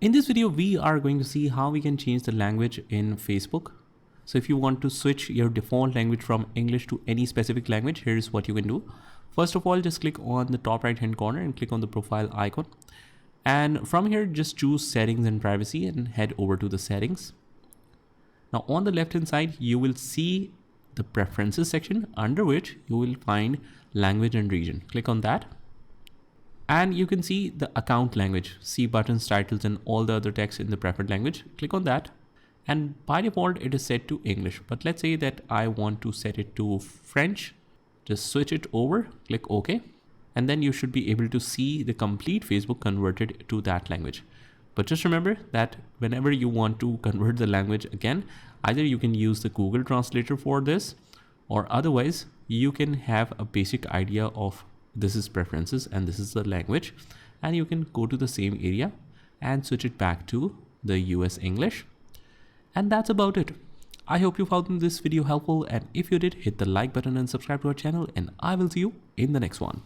In this video, we are going to see how we can change the language in Facebook. So if you want to switch your default language from English to any specific language, here's what you can do. First of all, just click on the top right hand corner and click on the profile icon. And from here, just choose settings and privacy and head over to the settings. Now on the left hand side, you will see the preferences section, under which you will find language and region. Click on that. And you can see the account language, see buttons, titles, and all the other text in the preferred language. Click on that. And by default, it is set to English. But let's say that I want to set it to French. Just switch it over, click OK. And then you should be able to see the complete Facebook converted to that language. But just remember that whenever you want to convert the language again, either you can use the Google Translator for this, or otherwise you can have a basic idea of this is preferences and this is the language, and you can go to the same area and switch it back to the US English. And that's about it. I hope you found this video helpful, and if you did, hit the like button and subscribe to our channel, and I will see you in the next one.